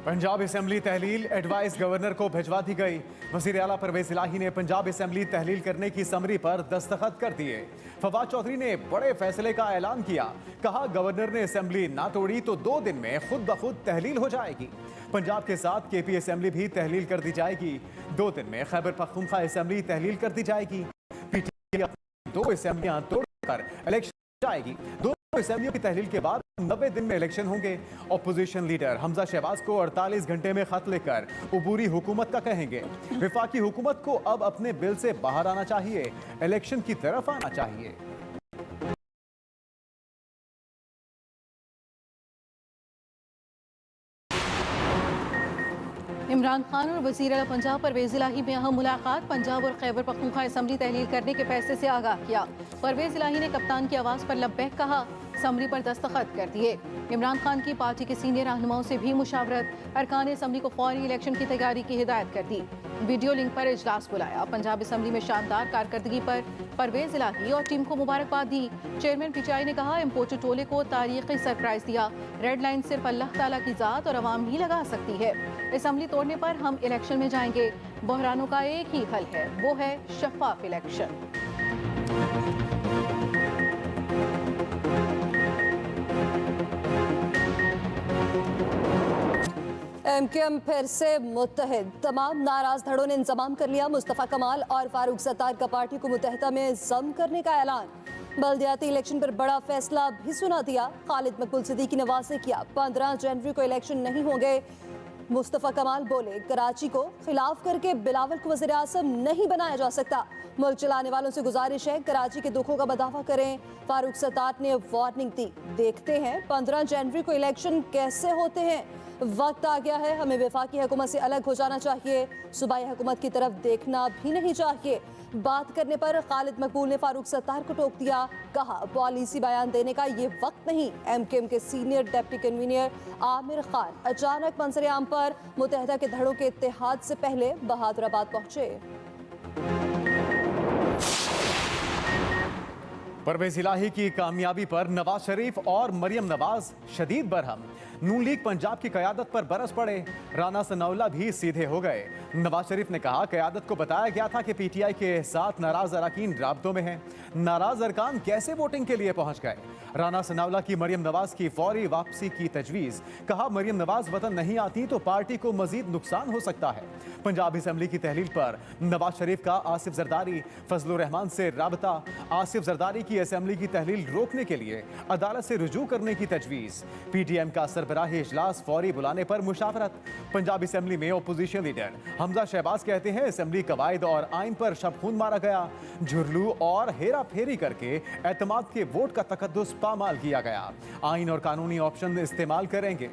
Punjab assembly तहलील advice governor को भिजवा दी गई। वजीर आला परवेज इलाही ने पंजाब असेंबली तहलील करने की समरी पर दस्तखत कर दिए। फवाद चौधरी ने बड़े फैसले का ऐलान किया। कहा गवर्नर ने असेंबली ना तोड़ी तो 2 दिन में खुद ब खुद तहलील हो जाएगी। पंजाब के साथ केपी असेंबली भी तहलील कर दी जाएगी। 2 दिन में खैबर पख्तूनख्वा असेंबली तहलील कर दी जाएगी। पीटीआई 2 असेंबलियां तोड़कर इलेक्शन जाएगी। असेंबलियों की तहलील के बाद 90 दिन में इलेक्शन होंगे। अपोजिशन लीडर हमजा शहबाज को 48 घंटे में खत लिखकर उबूरी हुकूमत का कहेंगे। विफाकी हुकूमत को अब अपने बिल से बाहर आना चाहिए, इलेक्शन की तरफ आना चाहिए। इमरान खान और वज़ीर आला पंजाब परवेज इलाही में अहम मुलाकात। पंजाब और खैबर पख्तूनख्वा असेंबली तहलील करने के फैसले से आगाह किया। परवेज इलाही ने कप्तान की आवाज़ पर लब्बैक कहा, समरी पर दस्तखत कर दिए। इमरान खान की पार्टी के सीनियर रहनुमाओं से भी मुशावरत। अरकान असम्बली को फौरी इलेक्शन की तैयारी की हिदायत कर दी। वीडियो लिंक पर इजलास बुलाया। पंजाब असम्बली में शानदार कारकर्दगी पर परवेज इलाही और टीम को मुबारकबाद दी। चेयरमैन पीटीआई ने कहा, इम्पोर्टेड टोले को तारीखी सरप्राइज दिया। रेड लाइन सिर्फ अल्लाह ताला की ज़ात और अवाम ही लगा सकती है। असम्बली तोड़ने पर हम इलेक्शन में जाएंगे। बहरानों का एक ही हल है, वो है शफाफ इलेक्शन। एमकेएम फिर से मुत्तहिद। तमाम नाराज धड़ों ने इंतजाम कर लिया। मुस्तफ़ा कमाल और फारूक सत्तार का पार्टी को मुत्तहिदा में जम करने का ऐलान। बल्दियाती इलेक्शन पर बड़ा फैसला भी सुना दिया। खालिद मकबूल सिद्दीकी ने वाज़ेह किया, 15 जनवरी को इलेक्शन नहीं होंगे। मुस्तफ़ा कमाल बोले, कराची को खिलाफ करके बिलावल को वज़ीर आज़म नहीं बनाया जा सकता। मुल्क चलाने वालों से गुजारिश है, कराची के दुखों का बदावा करें। फारूक सत्तार ने वार्निंग दी, देखते हैं 15 जनवरी को इलेक्शन कैसे होते हैं। वक्त आ गया है, हमें वफाकी हुकूमत से अलग हो जाना चाहिए, सूबाई हुकूमत की तरफ देखना भी नहीं चाहिए। बात करने पर खालिद मकबूल ने फारूक सत्तार को टोक दिया। कहा, पॉलिसी बयान देने का ये वक्त नहीं। एमकेएम के senior deputy convener Aamir Khan अचानक मंजर-ए-आम पर मुत्तहिदा के धड़ों के इत्तेहाद से पहले बहादुराबाद पहुंचे। परवेज इलाही की कामयाबी पर नवाज शरीफ और मरियम नवाज शदीद बरहम। नून लीग पंजाब की क़यादत पर बरस पड़े। राना सनाउल्लाह भी सीधे हो गए। नवाज शरीफ ने कहा, क़यादत को बताया गया था कि पीटीआई के साथ नाराज अरकान राब्तों में हैं। नाराज अरकान कैसे वोटिंग के लिए पहुंच गए। राना सनाउल्लाह की मरियम नवाज की फौरी वापसी की तजवीज़। कहा, मरियम नवाज वतन नहीं आती तो पार्टी को मजीद नुकसान हो सकता है। पंजाब असेंबली की तहलील पर नवाज शरीफ का आसिफ जरदारी फजलुर रहमान से राबता। आसिफ जरदारी की असेंबली की तहलील रोकने के लिए अदालत से रुजू करने की तजवीज़। पीटीएम का सरबराही इजलास फौरी बुलाने पर मुशावरत। पंजाब असेंबली में अपोजिशन लीडर हमजा शहबाज कहते हैं, असेंबली कवायद और आइन पर शब खून मारा गया। झुरलू और हेरा फेरी करके एतमाद के वोट का तकद्दुस पामाल किया गया। आइन और कानूनी ऑप्शन इस्तेमाल करेंगे।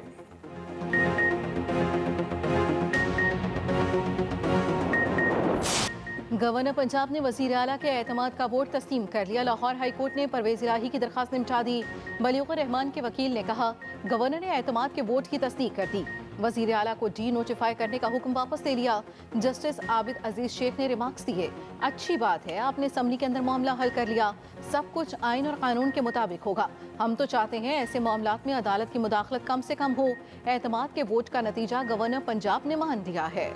गवर्नर पंजाब ने वज़ीर आला के एतमाद का वोट तस्लीम कर लिया। लाहौर हाई कोर्ट ने परवेज इलाही की दरखास्त निपटा दी। बलीगुर रहमान के वकील ने कहा, गवर्नर ने एतमाद के वोट की तस्दीक कर दी। वज़ीर आला को डी नोटिफाई करने का हुक्म वापस ले लिया। जस्टिस आबिद अजीज शेख ने रिमार्क्स दिए, अच्छी बात है आपने असम्बली के अंदर मामला हल कर लिया। सब कुछ आइन और कानून के मुताबिक होगा। हम तो चाहते हैं ऐसे मामलात में अदालत की मुदाखलत कम से कम हो। एतमाद के वोट का नतीजा गवर्नर पंजाब ने मान लिया है।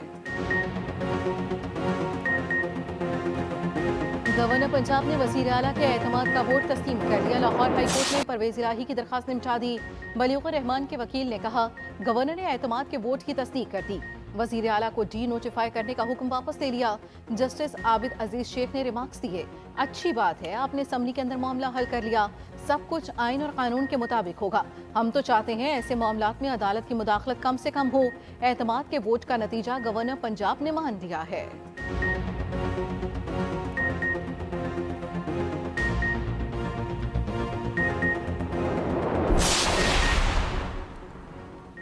गवर्नर पंजाब ने वज़ीर आला के एतमाद का वोट तस्लीम कर लिया। लाहौर हाई कोर्ट ने परवेज इलाही की दरखास्त निपटा दी। बलीगुर रहमान के वकील ने कहा, गवर्नर ने एतमाद के वोट की तस्दीक कर दी। वज़ीर आला को डी नोटिफाई करने का हुक्म वापस ले लिया। जस्टिस आबिद अजीज शेख ने रिमार्क्स दिए, अच्छी बात है आपने असम्बली के अंदर मामला हल कर लिया। सब कुछ आइन और कानून के मुताबिक होगा। हम तो चाहते हैं ऐसे मामलात में अदालत की मुदाखलत कम से कम हो। एतमाद के वोट का नतीजा गवर्नर पंजाब ने मान लिया है।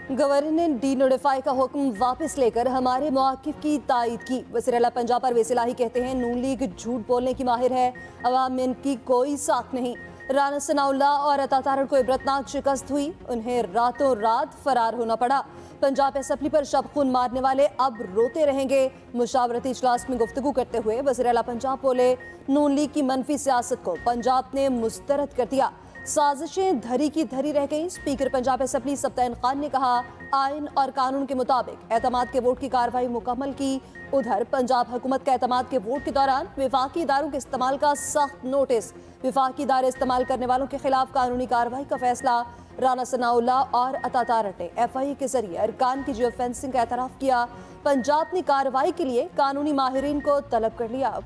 गवर्नर ने डी नोटिफाई का हुक्म वापस लेकर हमारे मौक़िफ़ की तायद की। वज़ीर आला पंजाब परवेज इलाही कहते हैं, नून लीग झूठ बोलने की माहिर है, अवाम में इनकी कोई साख नहीं। राना सनाउल्लाह और अता तारड़ को इबरतनाक शिकस्त हुई, उन्हें रातों रात फरार होना पड़ा। पंजाब असेंबली पर शब खून मारने वाले अब रोते रहेंगे। मुशावरती इजलास में गुफ्तगू करते हुए वज़ीर आला पंजाब बोले, नून लीग की मनफी सियासत को पंजाब ने मुस्तरद कर दिया। साजिशें धरी की धरी रह गईं। स्पीकर पंजाब असेंबली सब्तैन खान ने कहा, आइन और कानून के मुताबिक एतमाद के वोट की कार्रवाई मुकम्मल की। उधर पंजाब हुकूमत का एतमाद के वोट के दौरान विफाकी इदारों के इस्तेमाल का सख्त नोटिस। विफाकी इदारे इस्तेमाल करने वालों के खिलाफ कानूनी कार्रवाई का फैसला। राना सनाउल्लाह और अता तारट ने FIA के जरिए अरकान की जियो फेंसिंग का एतराफ किया। पंजाब ने कार्रवाई के लिए कानूनी माहिरीन को तलब कर लिया।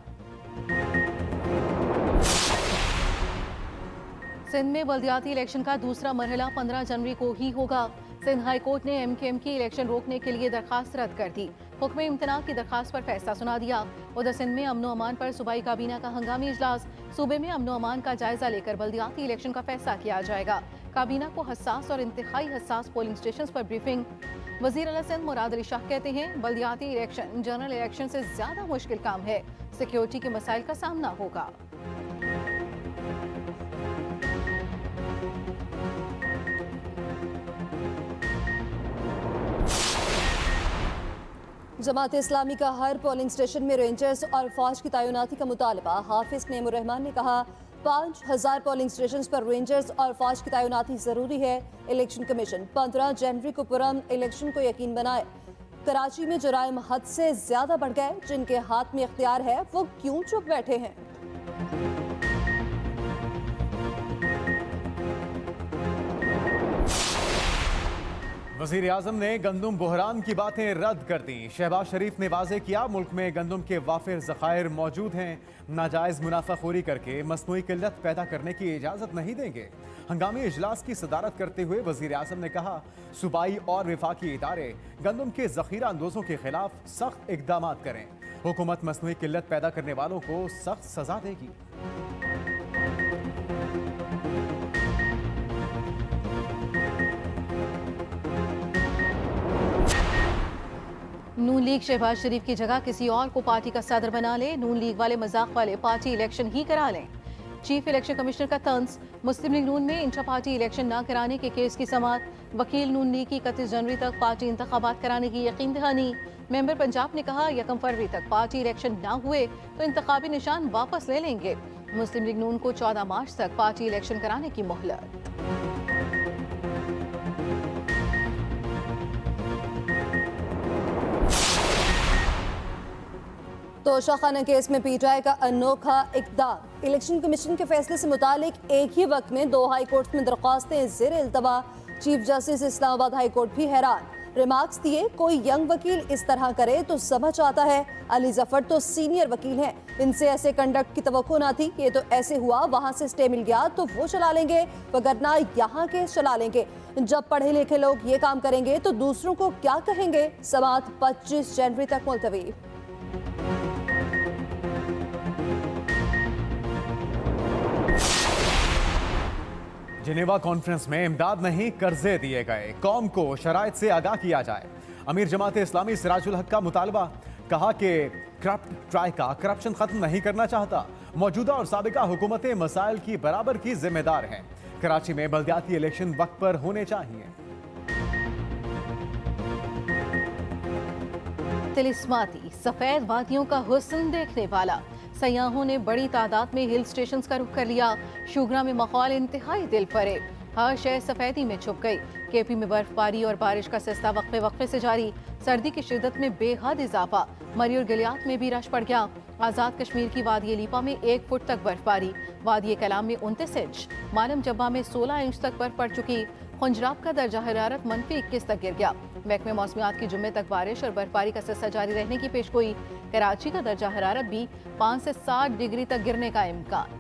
सिंध में बल्दियाती इलेक्शन का दूसरा मरहला 15 जनवरी को ही होगा। सिंध हाई कोर्ट ने MKM की इलेक्शन रोकने के लिए दरखास्त रद्द कर दी। हुक्म इम्तना की दरखास्त पर फैसला सुना दिया। उधर सिंध में अमनो अमान पर सूबाई काबीना का हंगामी इजलास। सूबे में अमनो अमान का जायजा लेकर बल्दियाती इलेक्शन का फैसला किया जाएगा। काबीना को हसास और इंतहाई हसास पोलिंग स्टेशन पर ब्रीफिंग। वजीर आला सिंध मुराद अली शाह कहते हैं, बल्दियाती इलेक्शन जनरल इलेक्शन से ज्यादा मुश्किल काम है। सिक्योरिटी के मसाइल का सामना होगा। जमात इस्लामी का हर पोलिंग स्टेशन में रेंजर्स और फौज की तैनाती का मुतालबा। हाफिज नेमुर रहमान ने कहा, 5000 पोलिंग स्टेशन पर रेंजर्स और फौज की तैनाती जरूरी है। इलेक्शन कमीशन 15 जनवरी को पुरअमन इलेक्शन को यकीन बनाए। कराची में जुराइम हद से ज्यादा बढ़ गए। जिनके हाथ में इख्तियार है वो क्यों चुप बैठे हैं? वजीर आजम ने गंदुम बहरान की बातें रद्द कर दी। शहबाज शरीफ ने वाजे किया, मुल्क में गंदुम के वाफिर ज़खायर मौजूद हैं। नाजायज़ मुनाफाखोरी करके मसनूई किल्लत पैदा करने की इजाज़त नहीं देंगे। हंगामी इजलास की सदारत करते हुए वजीर आजम ने कहा, सूबाई और विफाकी इदारे गंदुम के ज़ख़ीरा अंदोज़ों के खिलाफ सख्त इकदाम करें। हुकूमत मसनूई किल्लत पैदा करने वालों को सख्त सजा देगी। नून लीग शहबाज शरीफ की जगह किसी और को पार्टी का सदर बना ले। नून लीग वाले मजाक वाले पार्टी इलेक्शन ही करा लें। चीफ इलेक्शन कमिश्नर का तंज। मुस्लिम लीग नून में इंटर पार्टी इलेक्शन न कराने के केस की समाअत। वकील नून लीग की 31 जनवरी तक पार्टी इंतखाबात कराने की यकीन दहानी। मेंबर पंजाब ने कहा, 1 फरवरी तक पार्टी इलेक्शन न हुए तो इंतखाबी निशान वापस ले लेंगे। मुस्लिम लीग नून को 14 मार्च तक पार्टी इलेक्शन कराने की मोहलत। तोशाखाना केस में PTI का अनोखा इक़दाम। इलेक्शन कमीशन के फैसले से मुतालिक एक ही वक्त में 2 हाई कोर्ट में दरख्वास्तें ज़ेर इल्तवा। Chief justice Islamabad high court भी हैरान। रिमार्क्स दिए, कोई यंग वकील इस तरह करे तो समझ आता है। अली जफर तो सीनियर वकील हैं, इनसे ऐसे कंडक्ट की तवक्को ना थी। ये तो ऐसे हुआ, वहां से स्टे मिल गया तो वो चला लेंगे, वगरना यहाँ के चला लेंगे। जब पढ़े लिखे लोग ये काम करेंगे तो दूसरों को क्या कहेंगे? समाअत 25 जनवरी तक मुलतवी। जिनेवा कॉन्फ्रेंस में इमदाद नहीं, कर्जे दिए गए। कौम को शराइत से आगाह किया जाए। अमीर जमात इस्लामी सिराजुल हक का मुतालबा। कहा कि करप्ट ट्राई का करप्शन खत्म नहीं करना चाहता। मौजूदा और साबिका हुकूमतें मसाइल की बराबर की जिम्मेदार हैं। कराची में बल्दियाती इलेक्शन वक्त पर होने चाहिए। तिलिस्माती सफेद वादियों का हुस्न देखने वाला। सयाहों ने बड़ी तादाद में हिल स्टेशंस का रुख कर लिया। शुगरा में माहौल इंतहाई दिल फरेब। हर शहर सफेदी में छुप गई। KP में बर्फबारी और बारिश का सिलसिला वक्फे से जारी। सर्दी की शिद्दत में बेहद इजाफा। मरी और गलियात में भी रश पड़ गया। आज़ाद कश्मीर की वादी लीपा में 1 फुट तक बर्फबारी। वादी कलाम में 29 इंच। मालम जब्बा में 16 इंच तक बर्फ पड़ चुकी। खुंजराब का दर्जा हरारत -21 तक गिर गया। महकमे मौसमियात की जुम्मे तक बारिश और बर्फबारी का सिलसिला जारी रहने की पेशगोई। कराची का दर्जा हरारत भी 5 से 7 डिग्री तक गिरने का इम्कान।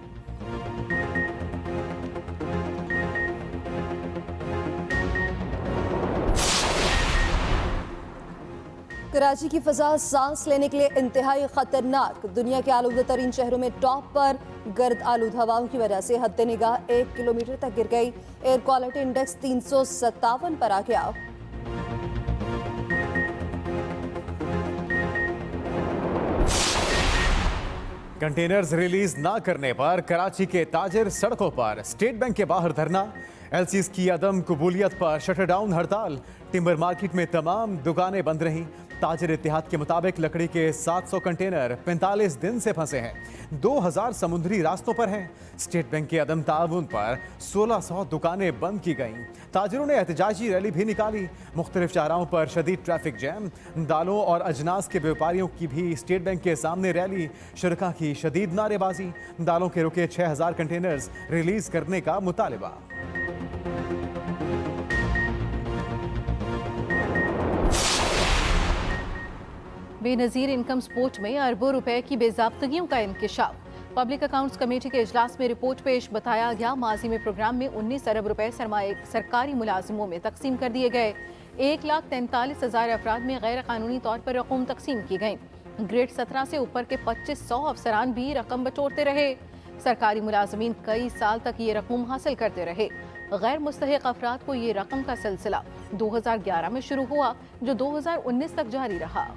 कराची की फजा सांस लेने के लिए इंतहाई खतरनाक। दुनिया के आलूदा तरीन शहरों में टॉप पर। गर्द आलूद हवाओं की वजह से हद निगाह 1 किलोमीटर तक गिर गई। एयर क्वालिटी इंडेक्स 357 पर आ गया। कंटेनर्स रिलीज ना करने पर कराची के ताजिर सड़कों पर। स्टेट बैंक के बाहर धरना। LCs की अदम कबूलियत पर शटर डाउन हड़ताल। टिम्बर मार्केट में तमाम दुकानें बंद रहीं। ताजिर इत्तेहाद के मुताबिक लकड़ी के 700 कंटेनर 45 दिन से फंसे हैं। 2000 समुद्री रास्तों पर हैं। स्टेट बैंक के अदम ताउन पर 1600 दुकानें बंद की गईं। ताजिरों ने एहतजाजी रैली भी निकाली। मुख्तलिफ चाराहों पर शदीद ट्रैफिक जैम। दालों और अजनास के व्यापारियों की भी स्टेट बैंक के सामने रैली। शुरका की शदीद नारेबाजी। दालों के रुके 6000 कंटेनर्स रिलीज करने का मुतालिबा। बेनजीर इनकम स्पोर्ट में अरबों रुपए की बेजाब्तगियों का इंकिशाफ। पब्लिक अकाउंट्स कमेटी के इजलास में रिपोर्ट पेश बताया गया। माजी में प्रोग्राम में 19 अरब रुपए सरमाए सरकारी मुलाजिमों में तकसीम कर दिए गए। 1,43,000 अफराद में गैर कानूनी तौर पर रकूम तकसीम की गई। ग्रेड 17 से ऊपर के 2500 अफसरान भी रकम बटोरते रहे। सरकारी मुलाजमीन कई साल तक ये रकूम हासिल करते रहे। गैर मुस्तहिक अफराद को ये रकम का सिलसिला 2011 में शुरू हुआ, जो 2019 तक जारी रहा।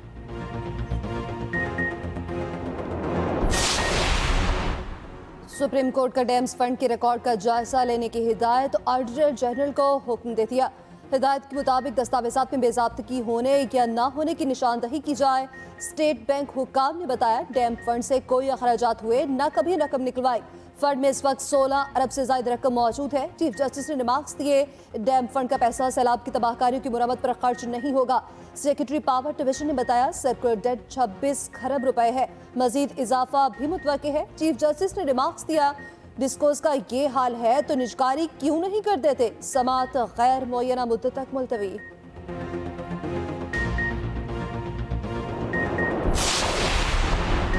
सुप्रीम कोर्ट का डैम्स फंड के रिकॉर्ड का जायजा लेने की हिदायत ऑडिटर जनरल को हुक्म दे दिया। हिदायत के मुताबिक दस्तावेजात में बेजाब्तगी होने या ना होने की निशानदही की जाए। स्टेट बैंक हुक्काम ने बताया डैम फंड से कोई अखराजात हुए ना कभी रकम निकलवाई। फंड में इस वक्त 16 अरब से ज्यादा रकम मौजूद है। चीफ जस्टिस ने रिमार्क्स दिए डैम फंड का पैसा सैलाब की तबाहकारियों की मुरम्मत पर खर्च नहीं होगा। सेक्रेटरी पावर डिवीजन ने बताया सर्कुलर डेट 26 खरब रुपए है। मजीद इजाफा भी मुतवक्के है। चीफ जस्टिस ने रिमार्क्स दिया डिस्कोस का ये हाल है तो निजकारी क्यों नहीं कर देते। समात गैर मुअय्यना मुद्दत तक मुलतवी।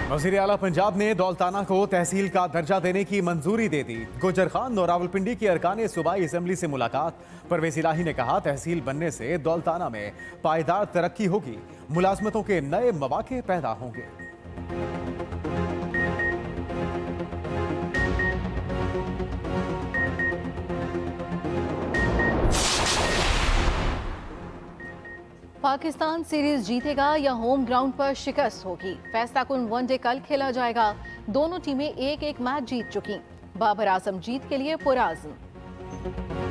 वज़ीर आला पंजाब ने दौलताना को तहसील का दर्जा देने की मंजूरी दे दी। गुजर खान और रावलपिंडी की अरकान सूबाई असम्बली से मुलाकात। परवेज इलाही ने कहा तहसील बनने से दौलताना में पायदार तरक्की होगी, मुलाजमतों के नए मौके पैदा होंगे। पाकिस्तान सीरीज जीतेगा या होम ग्राउंड पर शिकस्त होगी। फैसला कुन वनडे कल खेला जाएगा। दोनों टीमें एक एक मैच जीत चुकी। बाबर आजम जीत के लिए पुरआज़्म।